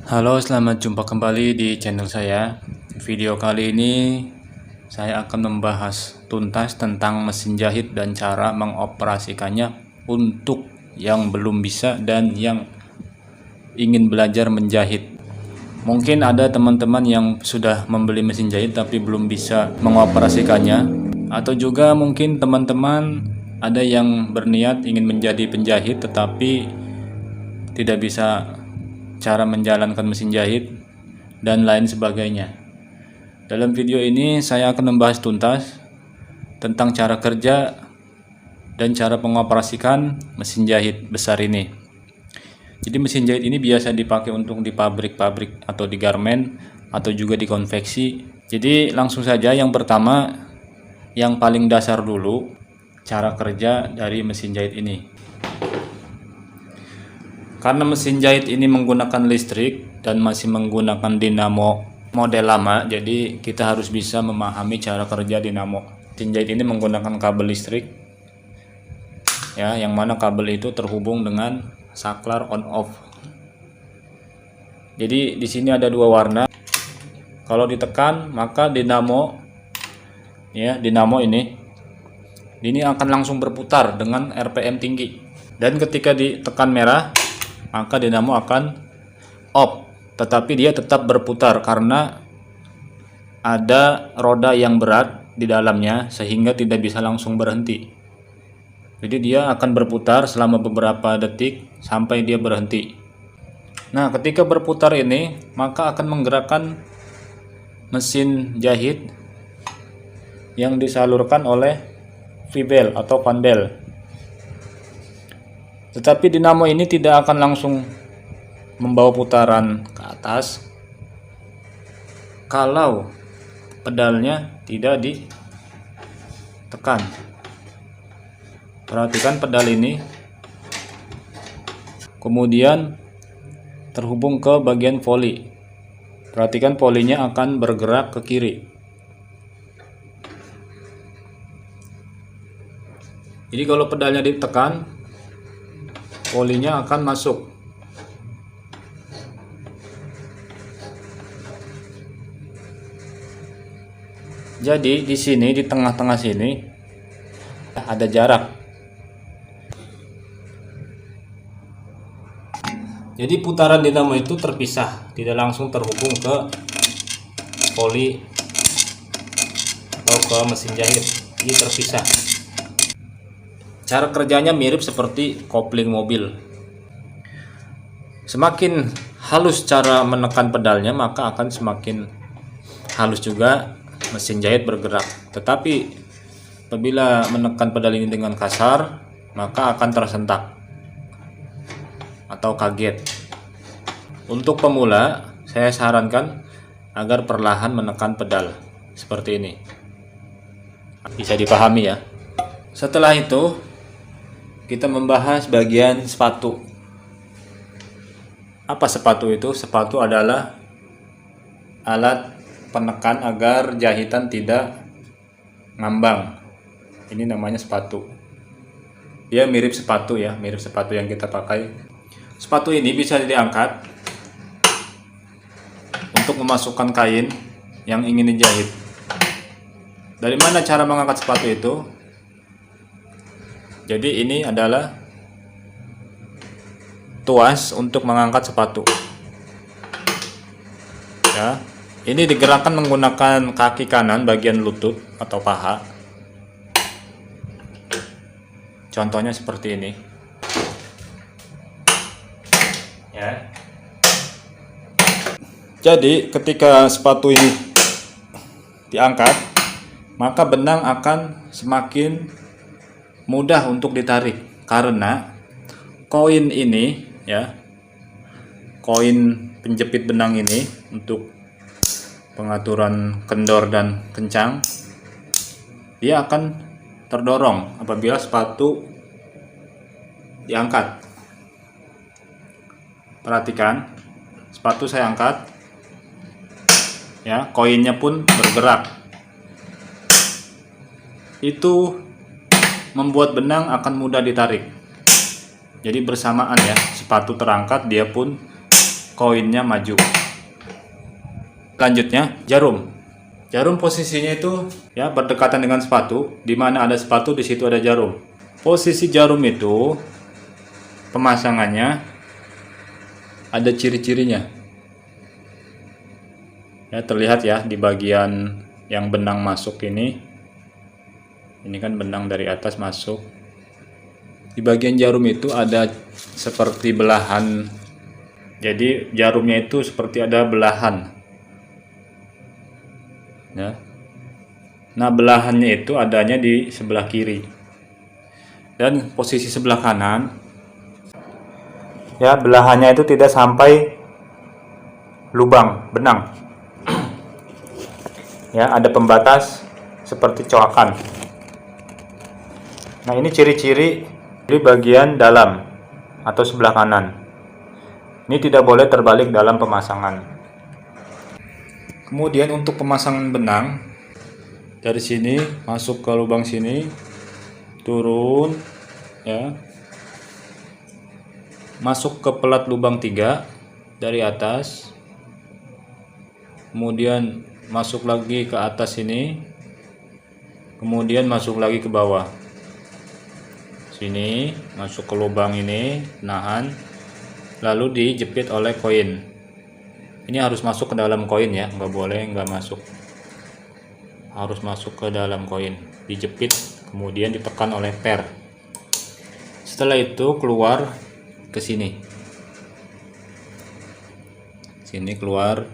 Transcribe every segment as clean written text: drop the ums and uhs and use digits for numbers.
Halo, selamat jumpa kembali di channel saya. Video kali ini saya akan membahas tuntas tentang mesin jahit dan cara mengoperasikannya untuk yang belum bisa dan yang ingin belajar menjahit. Mungkin ada teman-teman yang sudah membeli mesin jahit tapi belum bisa mengoperasikannya, atau juga mungkin teman-teman ada yang berniat ingin menjadi penjahit tetapi tidak bisa cara menjalankan mesin jahit dan lain sebagainya. Dalam video ini saya akan membahas tuntas tentang cara kerja dan cara mengoperasikan mesin jahit besar ini. Jadi mesin jahit ini biasa dipakai untuk di pabrik-pabrik atau di garment atau juga di konveksi. Jadi langsung saja, yang pertama, yang paling dasar dulu, cara kerja dari mesin jahit ini. Karena mesin jahit ini menggunakan listrik dan masih menggunakan dinamo model lama, jadi kita harus bisa memahami cara kerja dinamo. Mesin jahit ini menggunakan kabel listrik, ya, yang mana kabel itu terhubung dengan saklar on off. Jadi di sini ada dua warna. Kalau ditekan maka dinamo, ya, dinamo ini akan langsung berputar dengan RPM tinggi. Dan ketika ditekan merah, maka dinamo akan off, tetapi dia tetap berputar karena ada roda yang berat di dalamnya sehingga tidak bisa langsung berhenti. Jadi dia akan berputar selama beberapa detik sampai dia berhenti. Nah, ketika berputar ini maka akan menggerakkan mesin jahit yang disalurkan oleh V-bel atau fan bel. Tetapi dinamo ini tidak akan langsung membawa putaran ke atas kalau pedalnya tidak ditekan. Perhatikan pedal ini, kemudian terhubung ke bagian voli. Perhatikan volinya akan bergerak ke kiri. Jadi kalau pedalnya ditekan, volinya akan masuk. Jadi di sini, di tengah-tengah sini ada jarak. Jadi putaran dinamo itu terpisah, tidak langsung terhubung ke voli atau ke mesin jahit. Ini terpisah. Cara kerjanya mirip seperti kopling mobil. Semakin halus cara menekan pedalnya, maka akan semakin halus juga mesin jahit bergerak. Tetapi apabila menekan pedal ini dengan kasar, maka akan tersentak atau kaget. Untuk pemula, saya sarankan agar perlahan menekan pedal seperti ini. Bisa dipahami ya. Setelah itu kita membahas bagian sepatu. Apa sepatu itu? Sepatu adalah alat penekan agar jahitan tidak ngambang. Ini namanya sepatu. Dia mirip sepatu ya, mirip sepatu yang kita pakai. Sepatu ini bisa diangkat untuk memasukkan kain yang ingin dijahit. Dari mana cara mengangkat sepatu itu? Jadi ini adalah tuas untuk mengangkat sepatu. Ya, ini digerakkan menggunakan kaki kanan bagian lutut atau paha. Contohnya seperti ini. Ya. Jadi ketika sepatu ini diangkat, maka benang akan semakin mudah untuk ditarik karena koin ini, ya, koin penjepit benang ini untuk pengaturan kendor dan kencang, dia akan terdorong apabila sepatu diangkat. Perhatikan, sepatu saya angkat, ya, koinnya pun bergerak. Itu membuat benang akan mudah ditarik. Jadi bersamaan ya, sepatu terangkat, dia pun koinnya maju. Selanjutnya jarum. Jarum posisinya itu ya berdekatan dengan sepatu. Di mana ada sepatu di situ ada jarum. Posisi jarum itu pemasangannya ada ciri-cirinya. Ya, terlihat ya di bagian yang benang masuk ini. Ini kan benang dari atas masuk. Di bagian jarum itu ada seperti belahan. Jadi jarumnya itu seperti ada belahan. Ya. Nah, belahannya itu adanya di sebelah kiri. Dan posisi sebelah kanan, ya belahannya itu tidak sampai lubang benang. Ya, ada pembatas seperti coakan. Nah, ini ciri-ciri di bagian dalam atau sebelah kanan. Ini tidak boleh terbalik dalam pemasangan. Kemudian untuk pemasangan benang, dari sini masuk ke lubang sini, turun ya, masuk ke pelat lubang 3 dari atas, kemudian masuk lagi ke atas sini, kemudian masuk lagi ke bawah sini, masuk ke lubang ini, nahan, lalu dijepit oleh koin. Ini harus masuk ke dalam koin ya, nggak boleh nggak masuk, harus masuk ke dalam koin, dijepit kemudian ditekan oleh per. Setelah itu keluar ke sini, keluar,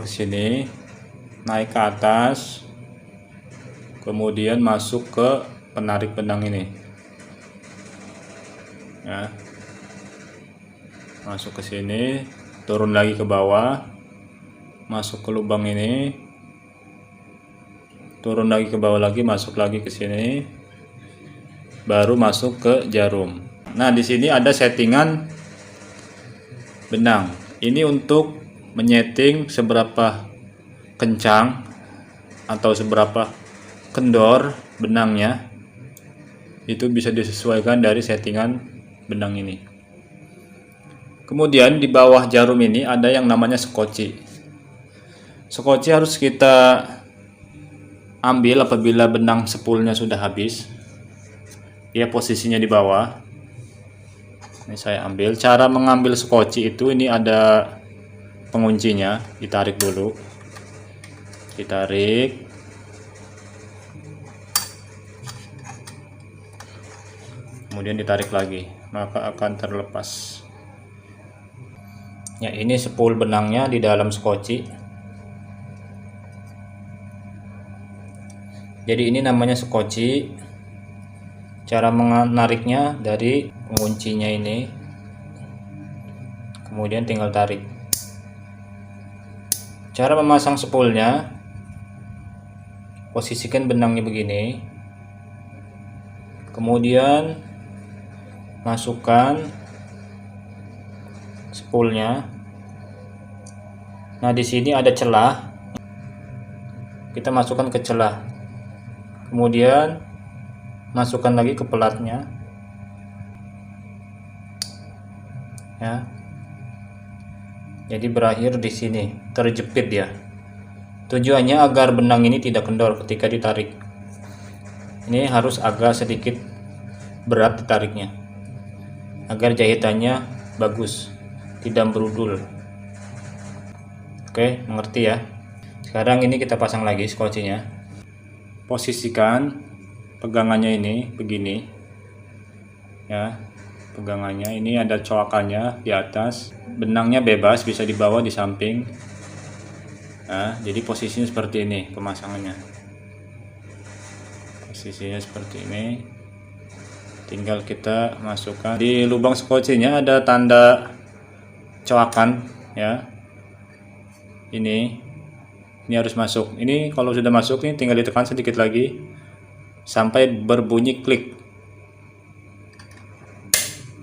ke sini, naik ke atas, kemudian masuk ke penarik benang ini ya, masuk ke sini, turun lagi ke bawah, masuk ke lubang ini, turun lagi ke bawah lagi, masuk lagi ke sini, baru masuk ke jarum. Nah, di sini ada settingan benang. Ini untuk menyeting seberapa kencang atau seberapa kendor benangnya. Itu bisa disesuaikan dari settingan benang ini. Kemudian di bawah jarum ini ada yang namanya skoci. Skoci harus kita ambil apabila benang spoolnya sudah habis. Dia posisinya di bawah. Ini saya ambil. Cara mengambil skoci itu, ini ada penguncinya, ditarik dulu. Ditarik. Kemudian ditarik lagi, maka akan terlepas. Ya, ini spool benangnya di dalam skoci. Jadi ini namanya skoci. Cara menariknya dari penguncinya ini, kemudian tinggal tarik. Cara memasang spoolnya, posisikan benangnya begini, kemudian masukkan spoolnya. Nah, di sini ada celah, kita masukkan ke celah, kemudian masukkan lagi ke pelatnya ya. Jadi berakhir di sini, terjepit ya. Tujuannya agar benang ini tidak kendor ketika ditarik. Ini harus agak sedikit berat ditariknya, agar jahitannya bagus, tidak berudul. Oke, mengerti ya. Sekarang ini kita pasang lagi skocinya. Posisikan pegangannya ini begini ya, pegangannya ini ada coakannya di atas, benangnya bebas, bisa di bawah, di samping. Nah, jadi posisinya seperti ini pemasangannya, posisinya seperti ini. Tinggal kita masukkan di lubang skocinya, ada tanda coakan ya, ini harus masuk. Ini kalau sudah masuk nih, tinggal ditekan sedikit lagi sampai berbunyi klik.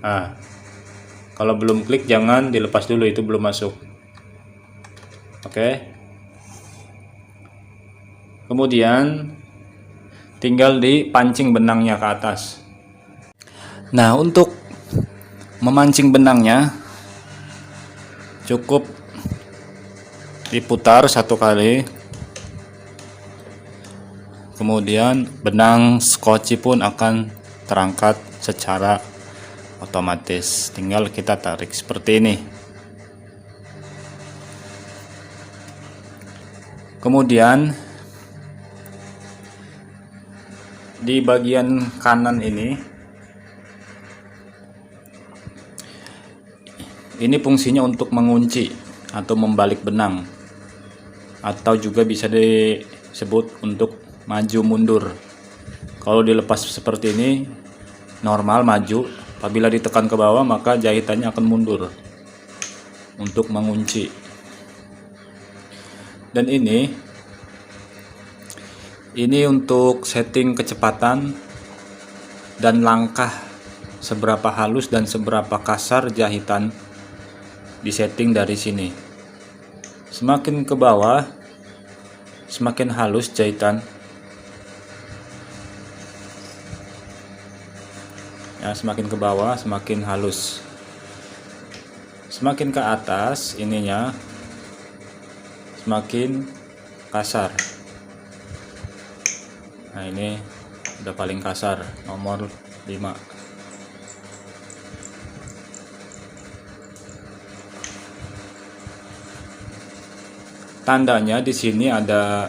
Nah, kalau belum klik jangan dilepas dulu, itu belum masuk. Oke. Kemudian tinggal dipancing benangnya ke atas. Nah, untuk memancing benangnya cukup diputar 1 kali, kemudian benang skoci pun akan terangkat secara otomatis. Tinggal kita tarik seperti ini. Kemudian di bagian kanan ini fungsinya untuk mengunci atau membalik benang, atau juga bisa disebut untuk maju mundur. Kalau dilepas seperti ini normal maju, apabila ditekan ke bawah maka jahitannya akan mundur untuk mengunci. Dan ini untuk setting kecepatan dan langkah, seberapa halus dan seberapa kasar jahitan disetting dari sini. Semakin ke bawah semakin halus jahitan ya, semakin ke bawah semakin halus, semakin ke atas ininya semakin kasar. Nah, ini udah paling kasar, nomor 5. Tandanya di sini ada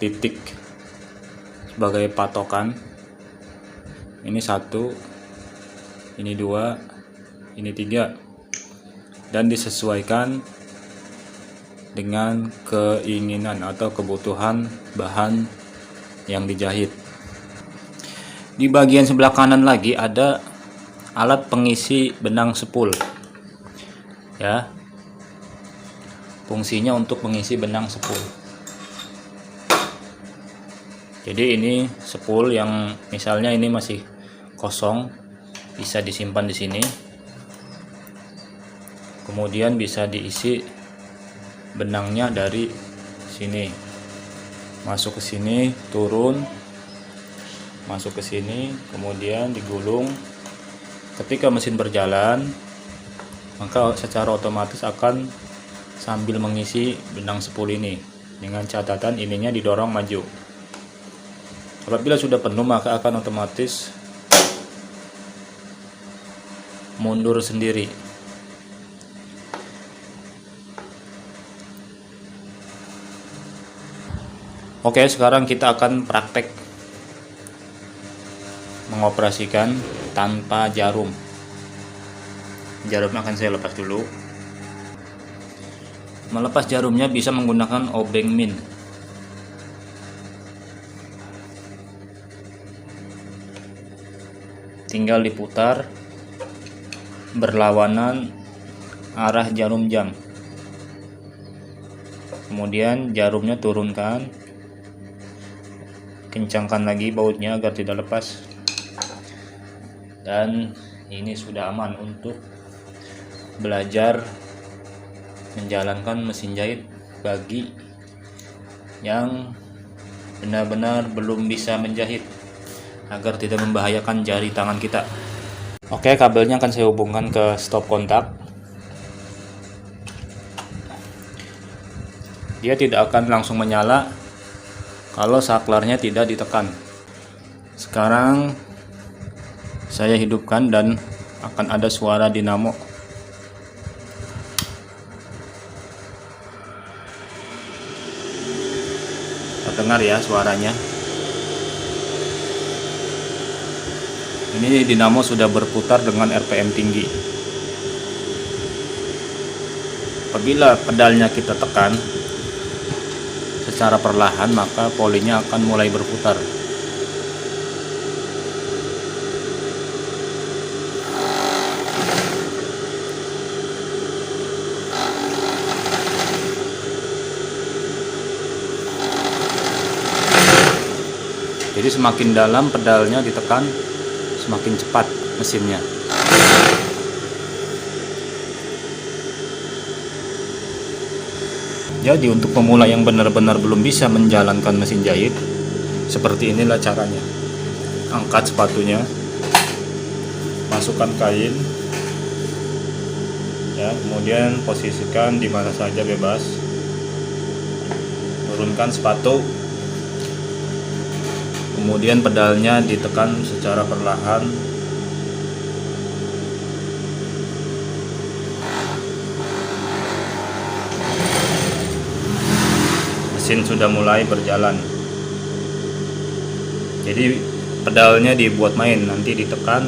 titik sebagai patokan. Ini 1, ini 2, ini 3, dan disesuaikan dengan keinginan atau kebutuhan bahan yang dijahit. Di bagian sebelah kanan lagi ada alat pengisi benang spool ya. Fungsinya untuk mengisi benang spool. Jadi ini spool yang misalnya ini masih kosong, bisa disimpan di sini. Kemudian bisa diisi benangnya dari sini. Masuk ke sini, turun, masuk ke sini, kemudian digulung. Ketika mesin berjalan, maka secara otomatis akan sambil mengisi benang spool ini, dengan catatan ininya didorong maju. Apabila sudah penuh maka akan otomatis mundur sendiri. Oke, sekarang kita akan praktek mengoperasikan tanpa jarum. Jarumnya akan saya lepas dulu. Melepas jarumnya bisa menggunakan obeng min. Tinggal diputar berlawanan arah jarum jam. Kemudian jarumnya turunkan, kencangkan lagi bautnya agar tidak lepas. Dan ini sudah aman untuk belajar menjalankan mesin jahit bagi yang benar-benar belum bisa menjahit, agar tidak membahayakan jari tangan kita. Oke, kabelnya akan saya hubungkan ke stop kontak. Dia tidak akan langsung menyala kalau saklarnya tidak ditekan. Sekarang saya hidupkan dan akan ada suara dinamo. Dengar ya suaranya. Ini dinamo sudah berputar dengan RPM tinggi. Apabila pedalnya kita tekan secara perlahan, maka polinya akan mulai berputar. Jadi semakin dalam pedalnya ditekan, semakin cepat mesinnya. Jadi untuk pemula yang benar-benar belum bisa menjalankan mesin jahit, seperti inilah caranya. Angkat sepatunya, masukkan kain ya, kemudian posisikan di mana saja bebas, turunkan sepatu, kemudian pedalnya ditekan secara perlahan. Mesin sudah mulai berjalan, jadi pedalnya dibuat main, nanti ditekan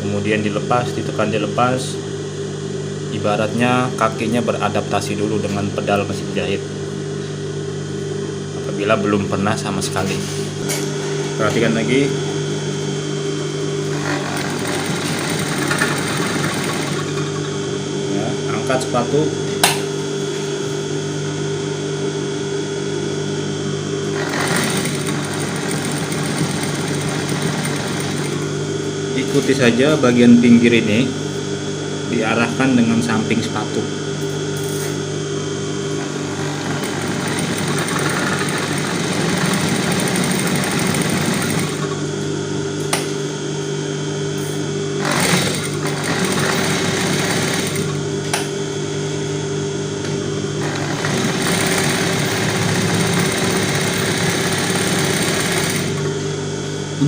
kemudian dilepas, ditekan dilepas, ibaratnya kakinya beradaptasi dulu dengan pedal mesin jahit apabila belum pernah sama sekali. Perhatikan lagi, ya, angkat sepatu, ikuti saja bagian pinggir ini diarahkan dengan samping sepatu.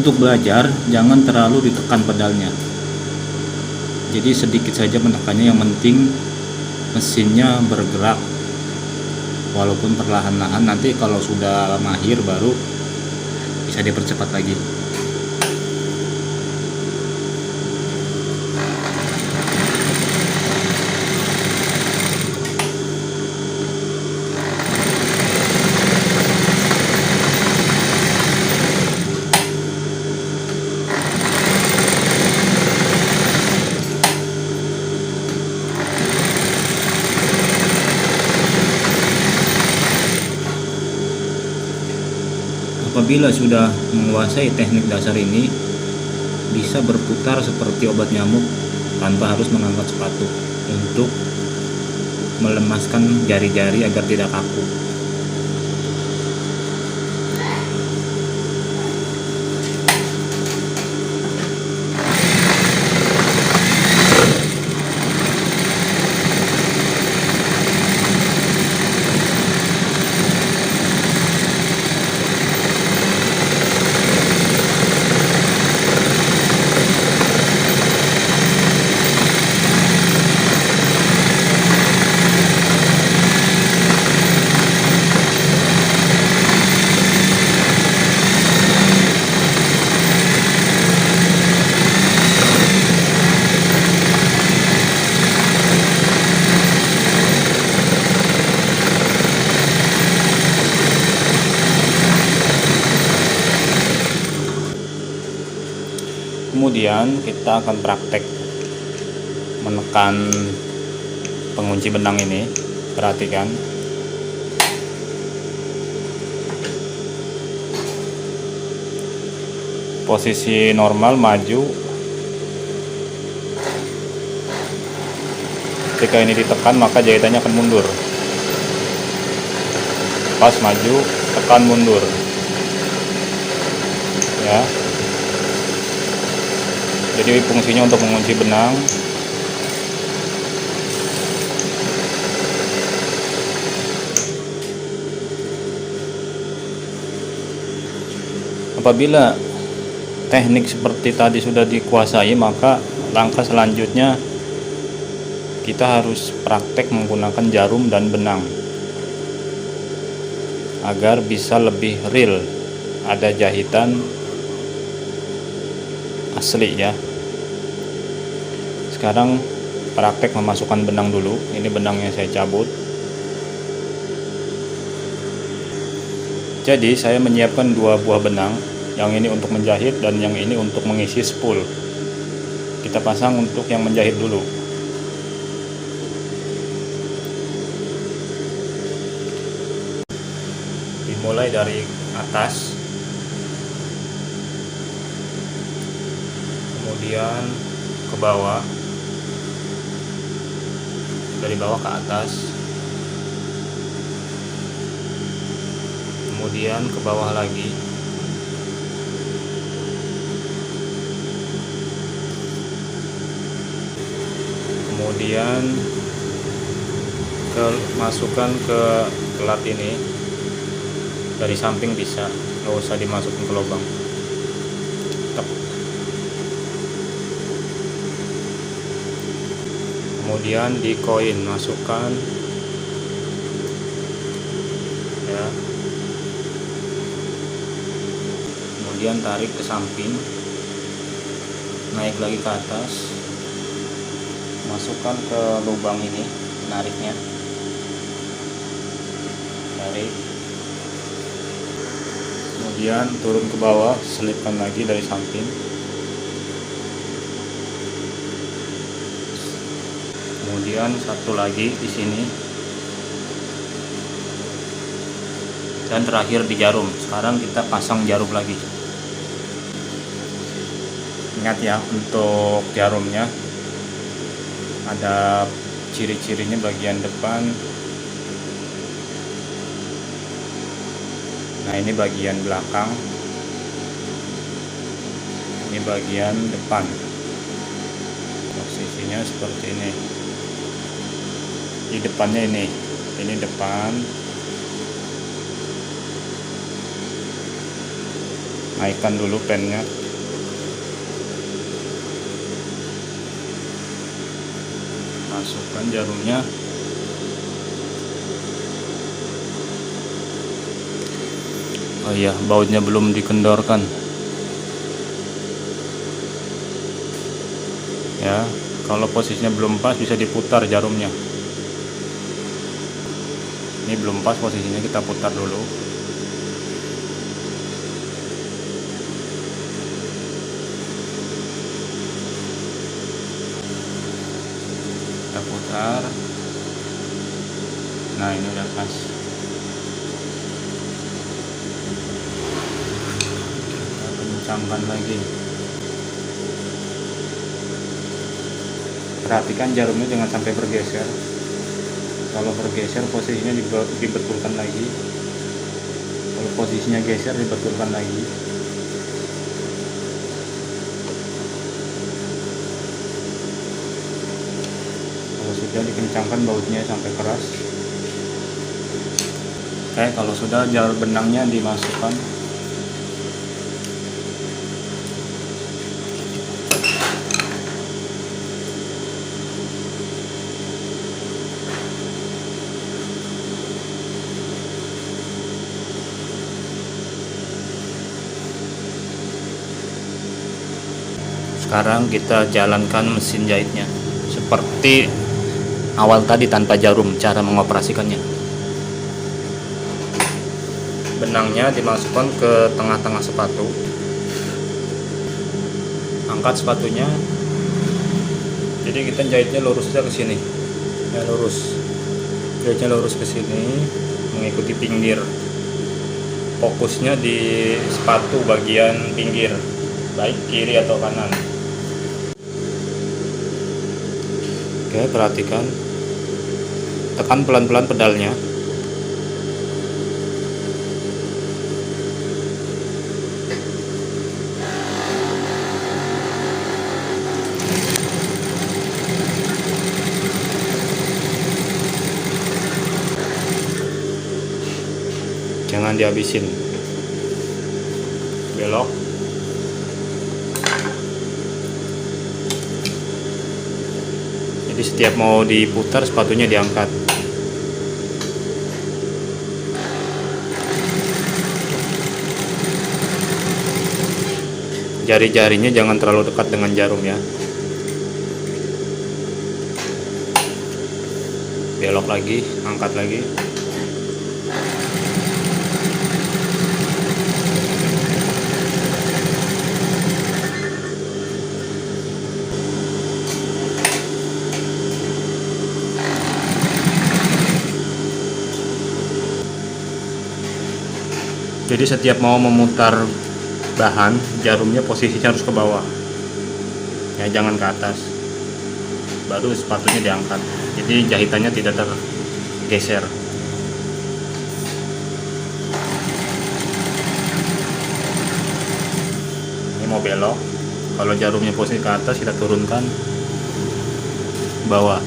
Untuk belajar, jangan terlalu ditekan pedalnya. Jadi sedikit saja menekannya, yang penting mesinnya bergerak walaupun perlahan-lahan. Nanti kalau sudah mahir baru bisa dipercepat lagi. Apabila sudah menguasai teknik dasar ini, bisa berputar seperti obat nyamuk tanpa harus mengangkat sepatu untuk melemaskan jari-jari agar tidak kaku. Kemudian kita akan praktek menekan pengunci benang ini. Perhatikan, posisi normal maju. Ketika ini ditekan maka jahitannya akan mundur. Pas maju, tekan mundur ya. Jadi fungsinya untuk mengunci benang. Apabila teknik seperti tadi sudah dikuasai, maka langkah selanjutnya kita harus praktek menggunakan jarum dan benang agar bisa lebih real, ada jahitan asli ya. Sekarang praktek memasukkan benang dulu. Ini benangnya saya cabut. Jadi saya menyiapkan dua buah benang, yang ini untuk menjahit dan yang ini untuk mengisi spool. Kita pasang untuk yang menjahit dulu. Dimulai dari atas, kemudian ke bawah, dari bawah ke atas, kemudian ke bawah lagi, kemudian masukkan ke pelat ini dari samping, bisa nggak usah dimasukin ke lubang. Tep. Kemudian di koin masukkan ya, kemudian tarik ke samping, naik lagi ke atas, masukkan ke lubang ini, nariknya, tarik, kemudian turun ke bawah, selipkan lagi dari samping, kemudian satu lagi di sini, dan terakhir di jarum. Sekarang kita pasang jarum lagi. Ingat ya, untuk jarumnya ada ciri-cirinya, bagian depan. Nah, ini bagian belakang, ini bagian depan. Posisinya seperti ini. Di depannya ini depan. Naikkan dulu pennya. Masukkan jarumnya. Oh iya, bautnya belum dikendorkan. Ya, kalau posisinya belum pas bisa diputar jarumnya. Ini belum pas posisinya, kita putar dulu. Kita putar. Nah, ini udah pas. Kita kencangkan lagi. Perhatikan jarumnya jangan sampai bergeser. Kalau bergeser posisinya dibetulkan lagi. Kalau posisinya geser dibetulkan lagi. Kalau sudah dikencangkan bautnya sampai keras. Oke, kalau sudah jalur benangnya dimasukkan. Sekarang kita jalankan mesin jahitnya seperti awal tadi tanpa jarum, cara mengoperasikannya. Benangnya dimasukkan ke tengah-tengah sepatu. Angkat sepatunya. Jadi kita jahitnya lurusnya ke sini. Ya, lurus. Jahitnya lurus ke sini mengikuti pinggir. Fokusnya di sepatu bagian pinggir, baik kiri atau kanan. Oke, perhatikan, tekan pelan-pelan pedalnya. Jangan dihabisin. Belok. Jadi setiap mau diputar sepatunya diangkat. Jari-jarinya jangan terlalu dekat dengan jarum ya. Belok lagi, angkat lagi. Jadi setiap mau memutar bahan, jarumnya posisinya harus ke bawah. Ya, jangan ke atas. Baru sepatunya diangkat. Jadi jahitannya tidak tergeser. Ini mau belok. Kalau jarumnya posisi ke atas, kita turunkan. bawah,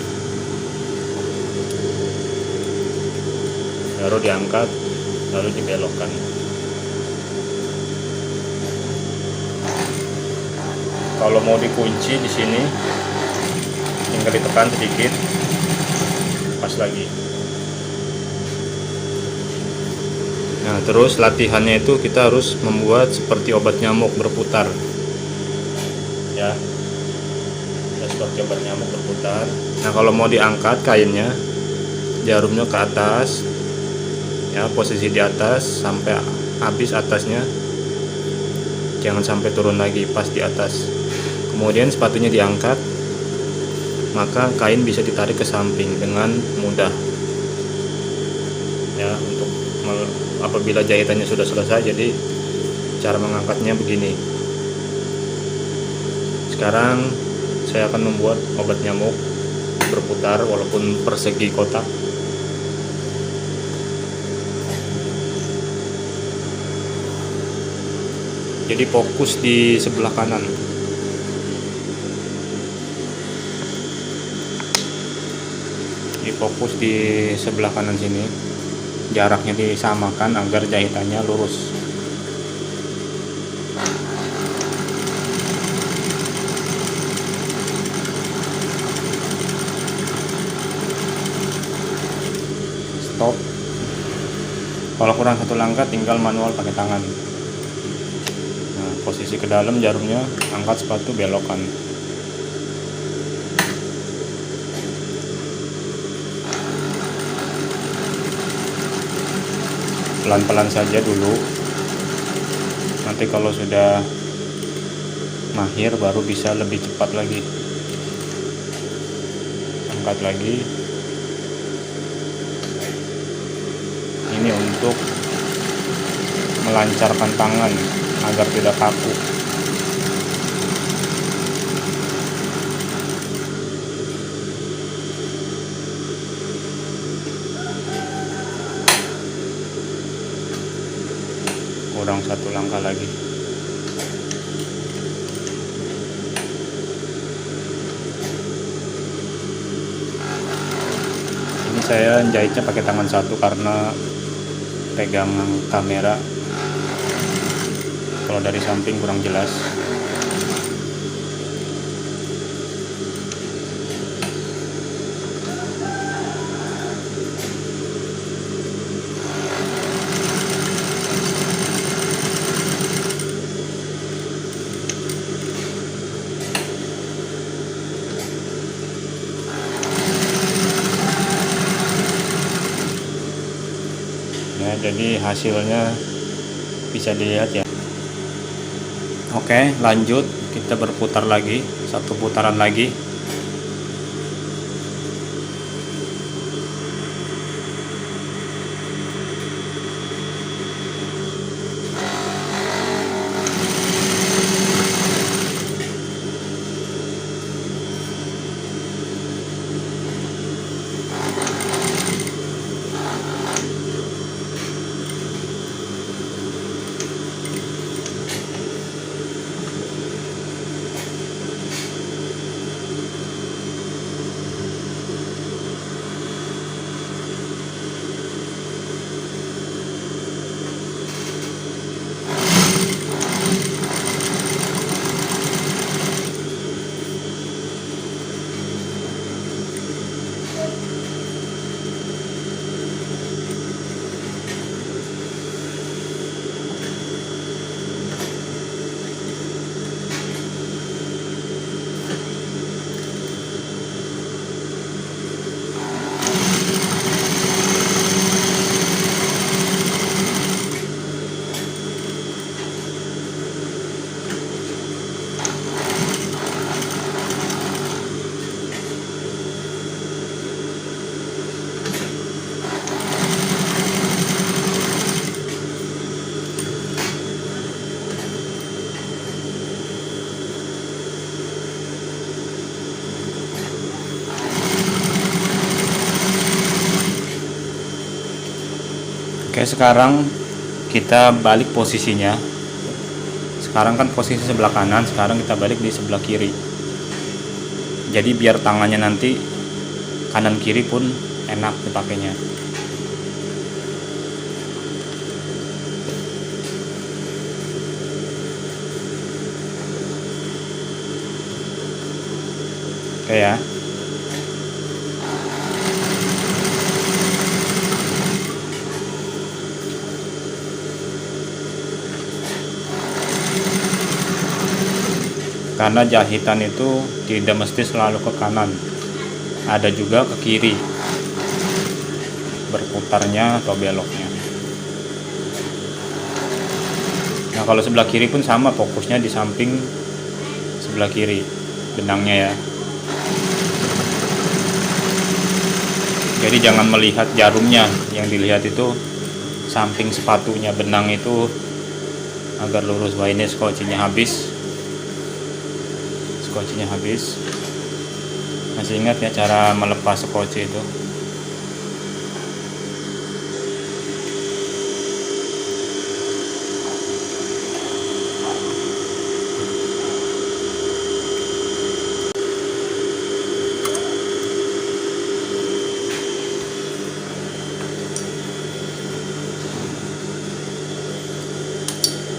baru diangkat lalu dibelokkan. Kalau mau dikunci di sini tinggal ditekan sedikit, pas lagi. Nah, terus latihannya itu kita harus membuat seperti obat nyamuk berputar. Ya. Seperti obat nyamuk berputar. Nah, kalau mau diangkat kainnya, jarumnya ke atas. Ya, posisi di atas sampai habis atasnya. Jangan sampai turun lagi, pas di atas. Kemudian sepatunya diangkat, maka kain bisa ditarik ke samping dengan mudah. Ya, untuk apabila jahitannya sudah selesai, jadi cara mengangkatnya begini. Sekarang saya akan membuat obat nyamuk berputar walaupun persegi kotak. Jadi fokus di sebelah kanan. Jadi fokus di sebelah kanan sini. Jaraknya disamakan agar jahitannya lurus. Stop. Kalau kurang satu langkah tinggal manual pakai tangan. Nah, posisi ke dalam jarumnya, angkat sepatu, belokkan. Pelan-pelan saja dulu. Nanti kalau sudah mahir baru bisa lebih cepat lagi. Angkat lagi. Ini untuk melancarkan tangan agar tidak kaku. Kurang satu langkah lagi. Ini saya jahitnya pakai tangan satu karena pegang kamera, kalau dari samping kurang jelas. Ya, jadi hasilnya bisa dilihat ya. Oke, lanjut, kita berputar lagi, satu putaran lagi. Oke, sekarang kita balik posisinya. Sekarang kan posisi sebelah kanan, sekarang kita balik di sebelah kiri. Jadi biar tangannya nanti kanan kiri pun enak dipakainya. Oke ya. Karena jahitan itu tidak mesti selalu ke kanan, ada juga ke kiri berputarnya atau beloknya. Nah kalau sebelah kiri pun sama, fokusnya di samping sebelah kiri benangnya ya. Jadi jangan melihat jarumnya, yang dilihat itu samping sepatunya. Benang itu agar lurus. Wah, ini skocinya habis. Skocinya habis. Masih ingat ya cara melepas skoci itu?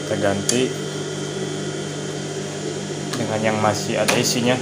Kita ganti dengan yang masih ada isinya.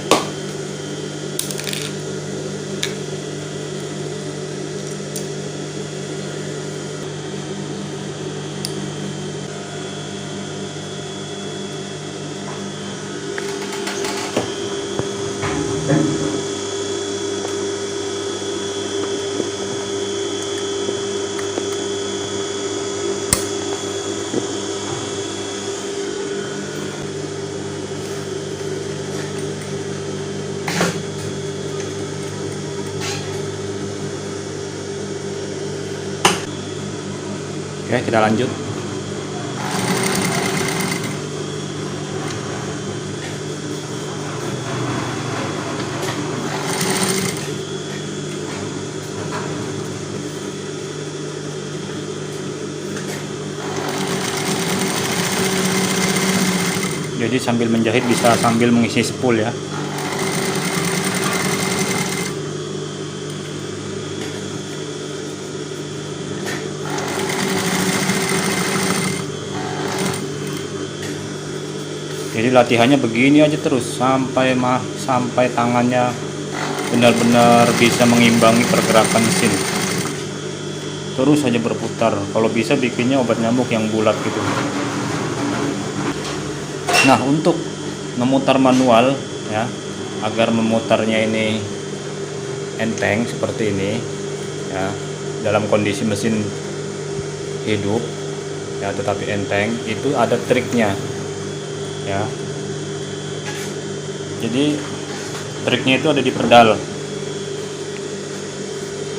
Oke, kita lanjut. Jadi sambil menjahit bisa sambil mengisi spool ya. Jadi latihannya begini aja terus sampai tangannya benar-benar bisa mengimbangi pergerakan mesin. Terus saja berputar. Kalau bisa bikinnya obat nyamuk yang bulat gitu. Nah, untuk memutar manual ya, agar memutarnya ini enteng seperti ini ya, dalam kondisi mesin hidup ya tetapi enteng, itu ada triknya ya. Jadi triknya itu ada di pedal.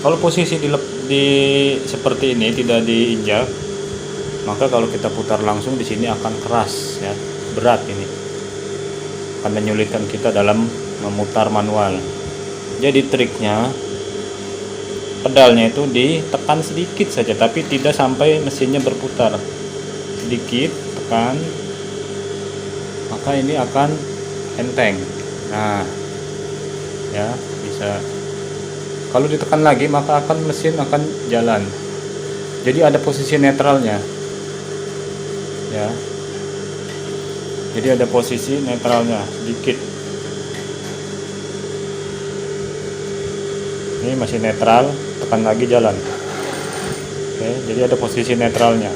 Kalau posisi seperti ini tidak diinjak, maka kalau kita putar langsung di sini akan keras ya, berat ini, akan menyulitkan kita dalam memutar manual. Jadi triknya pedalnya itu ditekan sedikit saja, tapi tidak sampai mesinnya berputar. Sedikit tekan, maka ini akan enteng. Nah ya, bisa. Kalau ditekan lagi maka mesin akan jalan. Jadi ada posisi netralnya ya. Jadi ada posisi netralnya sedikit. Ini masih netral, tekan lagi jalan. Oke, jadi ada posisi netralnya.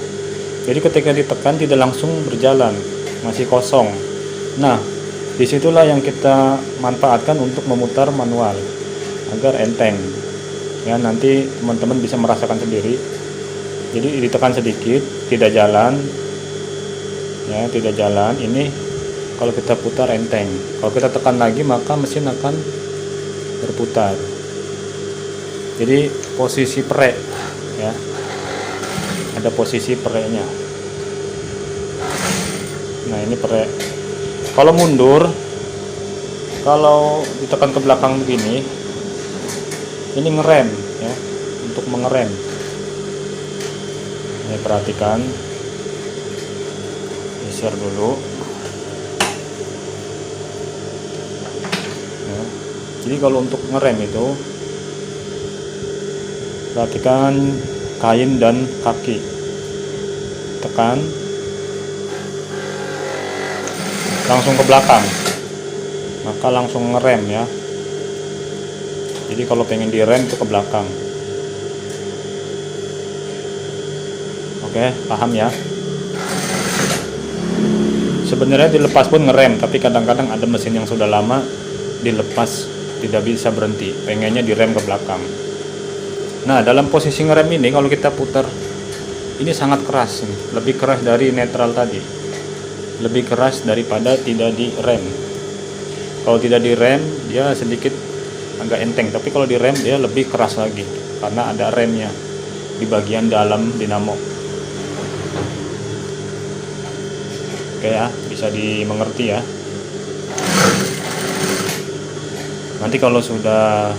Jadi ketika ditekan tidak langsung berjalan, masih kosong. Nah, disitulah yang kita manfaatkan untuk memutar manual agar enteng. Ya, nanti teman-teman bisa merasakan sendiri. Jadi ditekan sedikit, tidak jalan. Ya, tidak jalan. Ini kalau kita putar enteng. Kalau kita tekan lagi maka mesin akan berputar. Jadi posisi pre ya, ada posisi pre-nya. Nah ini pre. Kalau mundur, kalau ditekan ke belakang begini, ini ngerem ya, untuk mengerem. Ini perhatikan, geser dulu ya. Jadi kalau untuk ngerem itu perhatikan kain dan kaki, tekan langsung ke belakang, maka langsung ngerem ya. Jadi kalau pengen direm itu ke belakang. Oke, paham ya? Sebenarnya dilepas pun ngerem, tapi kadang-kadang ada mesin yang sudah lama dilepas tidak bisa berhenti, pengennya direm ke belakang. Nah, dalam posisi ngerem ini kalau kita putar ini sangat keras nih, lebih keras dari netral tadi, lebih keras daripada tidak direm. Kalau tidak direm dia sedikit agak enteng, tapi kalau direm dia lebih keras lagi karena ada remnya di bagian dalam dinamo. Oke ya, bisa dimengerti ya. Nanti kalau sudah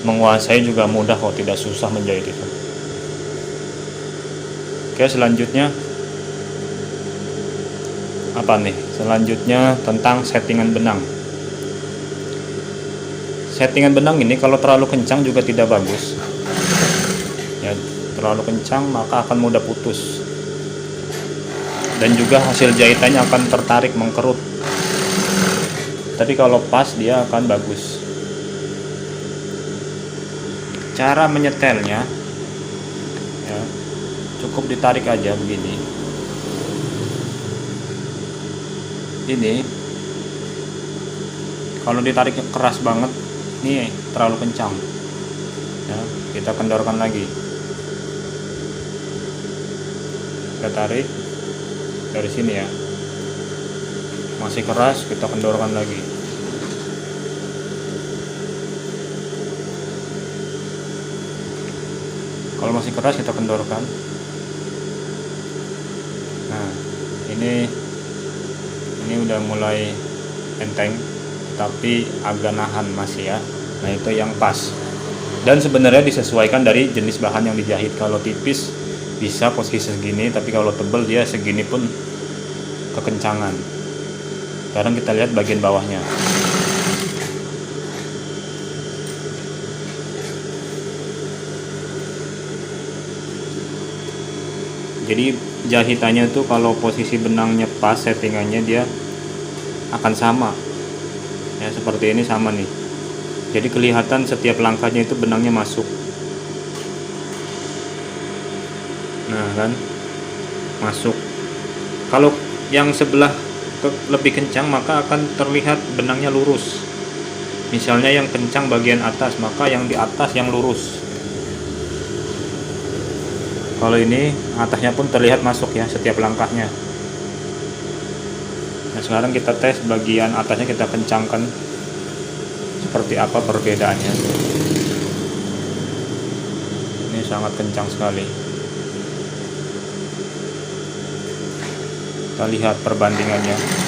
menguasai juga mudah kok, tidak susah menjahit itu. Oke, selanjutnya apa nih? Selanjutnya tentang settingan benang. Settingan benang ini kalau terlalu kencang juga tidak bagus ya, terlalu kencang maka akan mudah putus dan juga hasil jahitannya akan tertarik, mengkerut. Tapi kalau pas dia akan bagus. Cara menyetelnya ya, cukup ditarik aja begini. Ini kalau ditarik keras banget ini terlalu kencang ya, kita kendorkan lagi, kita tarik dari sini ya, masih keras kita kendorkan lagi. Kalau masih keras kita kendorkan. Nah ini udah mulai enteng tapi agak nahan masih ya. Nah itu yang pas, dan sebenarnya disesuaikan dari jenis bahan yang dijahit. Kalau tipis bisa posisi segini, tapi kalau tebal dia segini pun kekencangan. Sekarang kita lihat bagian bawahnya. Jadi jahitannya tuh kalau posisi benangnya pas, settingannya dia akan sama ya, seperti ini sama nih. Jadi kelihatan setiap langkahnya itu benangnya masuk. Nah kan masuk. Kalau yang sebelah lebih kencang maka akan terlihat benangnya lurus. Misalnya yang kencang bagian atas, maka yang di atas yang lurus. Kalau ini atasnya pun terlihat masuk ya setiap langkahnya. Nah sekarang kita tes bagian atasnya, kita kencangkan seperti apa perbedaannya. Ini sangat kencang sekali. Kita lihat perbandingannya.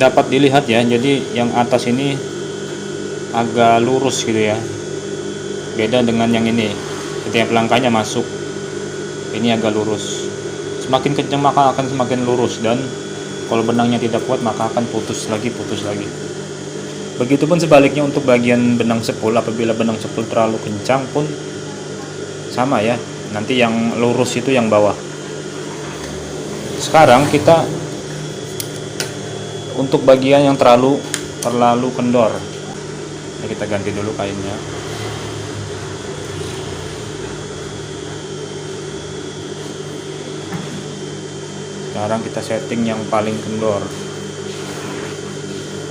Dapat dilihat ya, jadi yang atas ini agak lurus gitu ya, beda dengan yang ini, setiap langkahnya masuk. Ini agak lurus, semakin kencang maka akan semakin lurus, dan kalau benangnya tidak kuat maka akan putus lagi. Begitupun sebaliknya untuk bagian benang sepul, apabila benang sepul terlalu kencang pun sama ya, nanti yang lurus itu yang bawah. Sekarang kita untuk bagian yang terlalu kendor, nah, kita ganti dulu kainnya. Sekarang kita setting yang paling kendor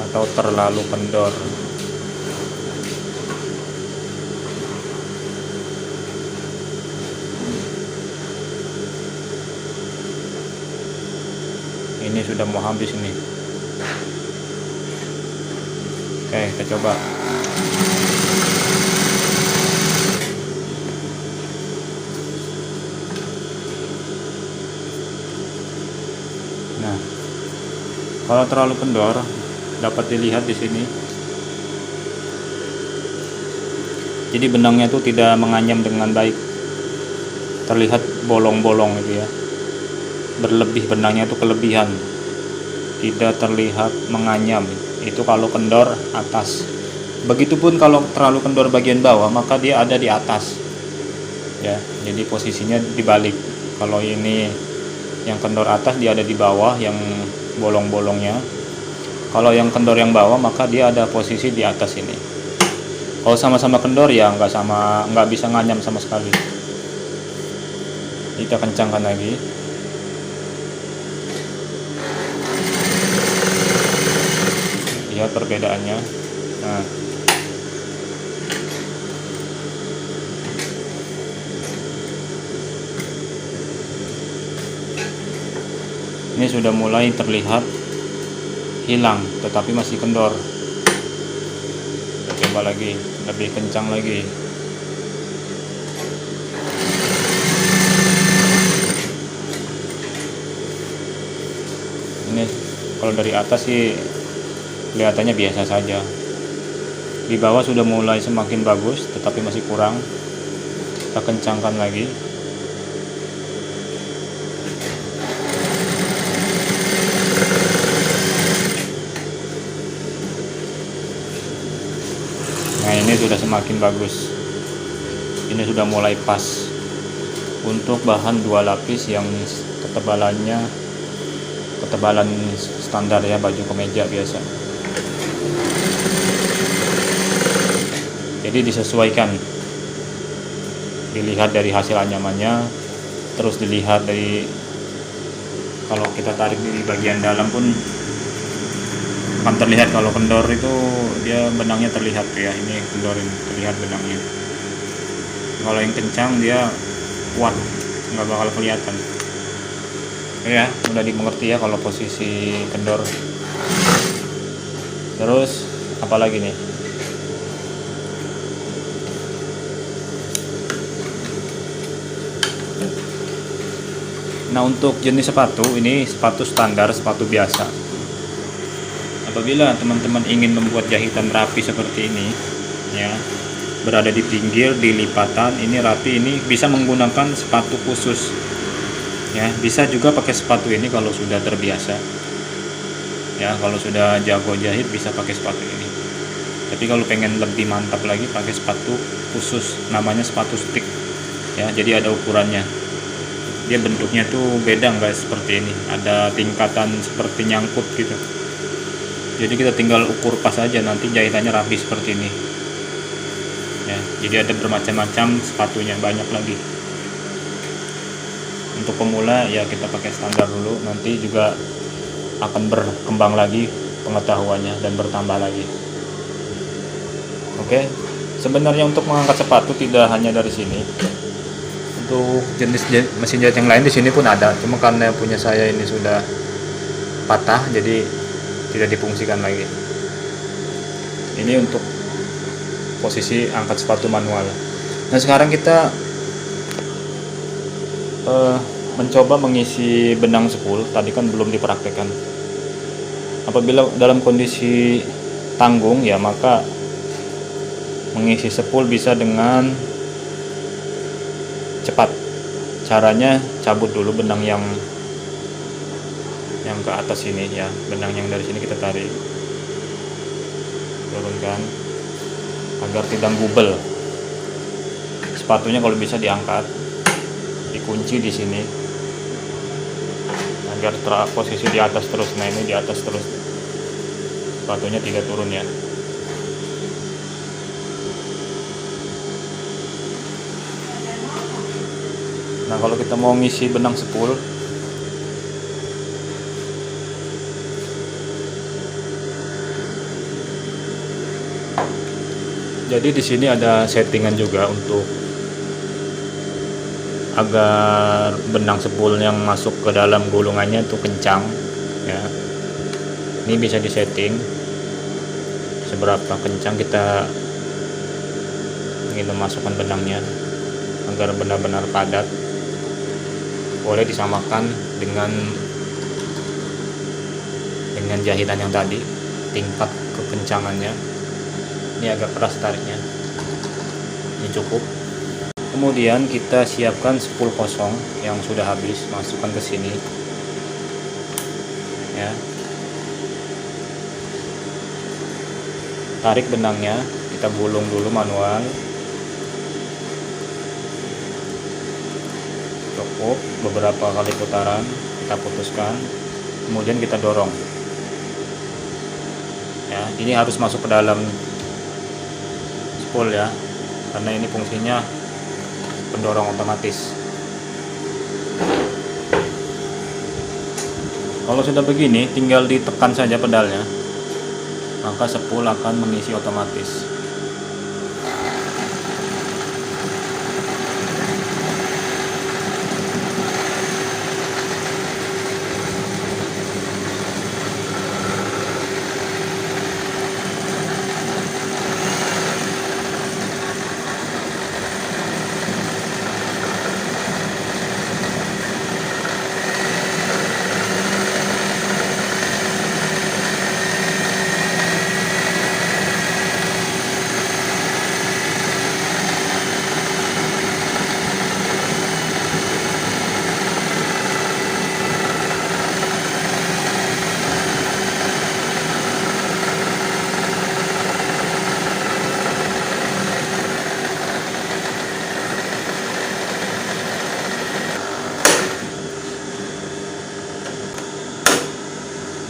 atau terlalu kendor. Ini sudah mau habis ini. Oke, kita coba. Kalau terlalu kendor dapat dilihat di sini. Jadi benangnya itu tidak menganyam dengan baik. Terlihat bolong-bolong gitu ya. Berlebih, benangnya itu kelebihan. Tidak terlihat menganyam. Itu kalau kendor atas. Begitupun kalau terlalu kendor bagian bawah, maka dia ada di atas. Ya, jadi posisinya dibalik. Kalau ini yang kendor atas, dia ada di bawah yang bolong-bolongnya. Kalau yang kendor yang bawah, maka dia ada posisi di atas ini. Kalau sama-sama kendor ya nggak bisa nganyam sama sekali. Kita kencangkan lagi. Lihat perbedaannya. Nah, ini sudah mulai terlihat hilang, tetapi masih kendor. Kita coba lagi, lebih kencang lagi. Ini kalau dari atas sih kelihatannya biasa saja. Di bawah sudah mulai semakin bagus, tetapi masih kurang. Kita kencangkan lagi. Nah, ini sudah semakin bagus. Ini sudah mulai pas untuk bahan 2 lapis yang ketebalan standar ya, baju kemeja biasa. Jadi disesuaikan, dilihat dari hasil anyamannya, terus dilihat dari kalau kita tarik di bagian dalam pun akan terlihat. Kalau kendor itu dia benangnya terlihat ya, ini kendorin terlihat benangnya. Kalau yang kencang dia kuat, nggak bakal kelihatan. Ya, udah dimengerti ya kalau posisi kendor. Terus apalagi nih? Nah, untuk jenis sepatu ini sepatu standar, sepatu biasa. Apabila teman-teman ingin membuat jahitan rapi seperti ini ya, berada di pinggir, di lipatan, ini rapi, ini bisa menggunakan sepatu khusus ya. Bisa juga pakai sepatu ini kalau sudah terbiasa ya, kalau sudah jago jahit bisa pakai sepatu ini. Tapi kalau pengen lebih mantap lagi, pakai sepatu khusus, namanya sepatu stick ya. Jadi ada ukurannya, dia bentuknya tuh beda, nggak seperti ini, ada tingkatan seperti nyangkut gitu. Jadi kita tinggal ukur pas aja, nanti jahitannya rapi seperti ini ya. Jadi ada bermacam-macam sepatunya, banyak lagi. Untuk pemula ya kita pakai standar dulu, nanti juga akan berkembang lagi pengetahuannya dan bertambah lagi. Oke, sebenarnya untuk mengangkat sepatu tidak hanya dari sini. Untuk jenis mesin jahit yang lain di sini pun ada, cuma karena punya saya ini sudah patah, jadi tidak difungsikan lagi. Ini untuk posisi angkat sepatu manual. Nah, sekarang kita mencoba mengisi benang spool. Tadi kan belum dipraktekkan. Apabila dalam kondisi tanggung ya, maka mengisi spool bisa dengan cepat. Caranya cabut dulu benang yang ke atas ini ya, benang yang dari sini kita tarik, turunkan agar tidak gubel. Sepatunya kalau bisa diangkat, dikunci di sini agar posisi di atas terus. Nah, ini di atas terus, sepatunya tidak turun ya. Nah, kalau kita mau ngisi benang spool, jadi di sini ada settingan juga untuk agar benang spool yang masuk ke dalam gulungannya itu kencang ya. Ini bisa disetting seberapa kencang kita ingin memasukkan benangnya agar benar-benar padat. Boleh disamakan dengan dengan jahitan yang tadi, tingkat kekencangannya. Ini agak keras tariknya, ini cukup. Kemudian kita siapkan spool kosong yang sudah habis, masukkan ke sini ya. Tarik benangnya, kita gulung dulu manual. Cukup beberapa kali putaran, kita putuskan, kemudian kita dorong ya. Ini harus masuk ke dalam spool ya, karena ini fungsinya pendorong otomatis. Kalau sudah begini, tinggal ditekan saja pedalnya, maka spool akan mengisi otomatis.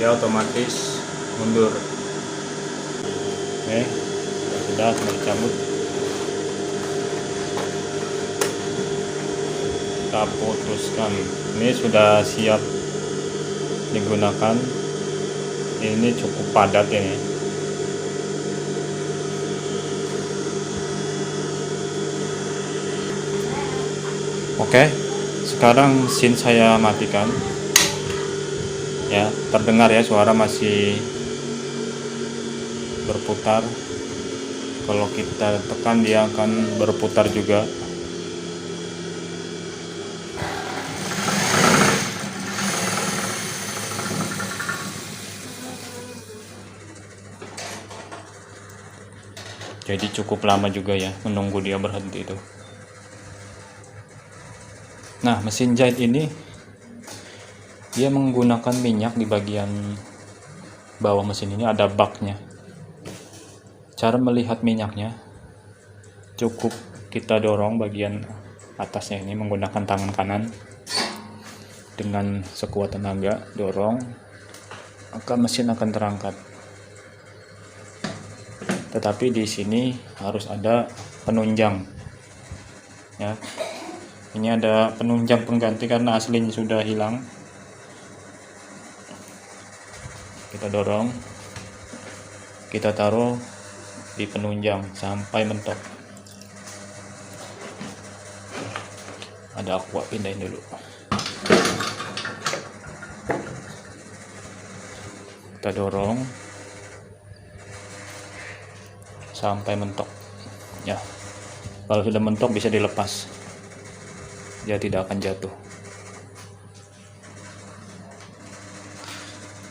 Dia otomatis mundur. Oke, sudah dicabut. Kita putuskan. Ini sudah siap digunakan. Ini cukup padat ini. Oke, sekarang mesin saya matikan. Ya, terdengar ya suara masih berputar. Kalau kita tekan dia akan berputar juga. Jadi cukup lama juga ya menunggu dia berhenti itu. Nah, mesin jahit ini dia menggunakan minyak di bagian bawah mesin ini, ada baknya. Cara melihat minyaknya, cukup kita dorong bagian atasnya ini menggunakan tangan kanan dengan sekuat tenaga, dorong, maka mesin akan terangkat. Tetapi di sini harus ada penunjang ya. Ini ada penunjang pengganti karena aslinya sudah hilang. Kita dorong, kita taruh di penunjang sampai mentok. Ada aqua, pindahin dulu. Kita dorong sampai mentok ya. Kalau sudah mentok bisa dilepas, dia tidak akan jatuh.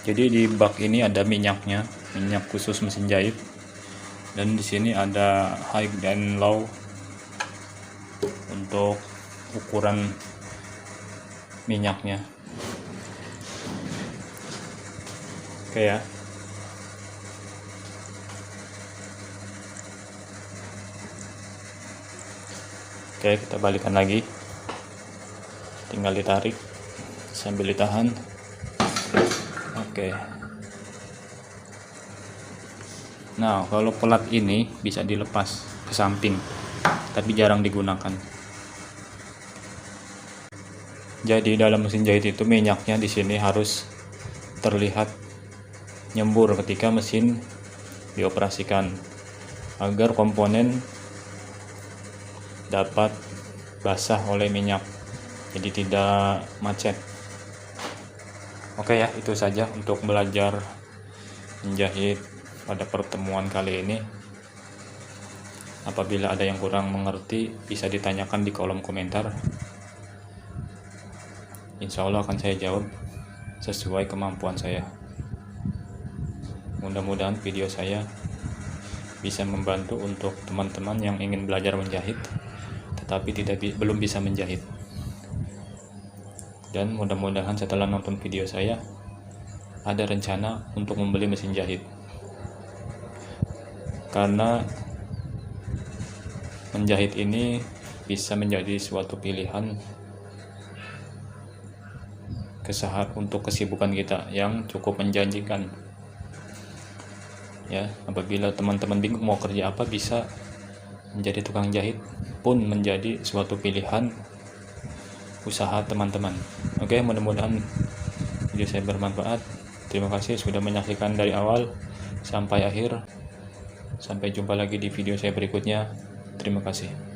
Jadi di bak ini ada minyaknya, minyak khusus mesin jahit, dan di sini ada high dan low untuk ukuran minyaknya. Oke ya. Oke, kita balikan lagi. Tinggal ditarik sambil ditahan. Oke. Nah, kalau pelat ini bisa dilepas ke samping, tapi jarang digunakan. Jadi dalam mesin jahit itu minyaknya di sini harus terlihat nyembur ketika mesin dioperasikan, agar komponen dapat basah oleh minyak, jadi tidak macet. Oke ya, itu saja untuk belajar menjahit pada pertemuan kali ini. Apabila ada yang kurang mengerti, bisa ditanyakan di kolom komentar. Insya Allah akan saya jawab sesuai kemampuan saya. Mudah-mudahan video saya bisa membantu untuk teman-teman yang ingin belajar menjahit tetapi belum bisa menjahit. Dan mudah-mudahan setelah nonton video saya ada rencana untuk membeli mesin jahit, karena menjahit ini bisa menjadi suatu pilihan untuk kesibukan kita yang cukup menjanjikan. Ya, apabila teman-teman bingung mau kerja apa, bisa menjadi tukang jahit pun menjadi suatu pilihan usaha teman-teman. Oke, mudah-mudahan video saya bermanfaat. Terima kasih sudah menyaksikan dari awal sampai akhir. Sampai jumpa lagi di video saya berikutnya. Terima kasih.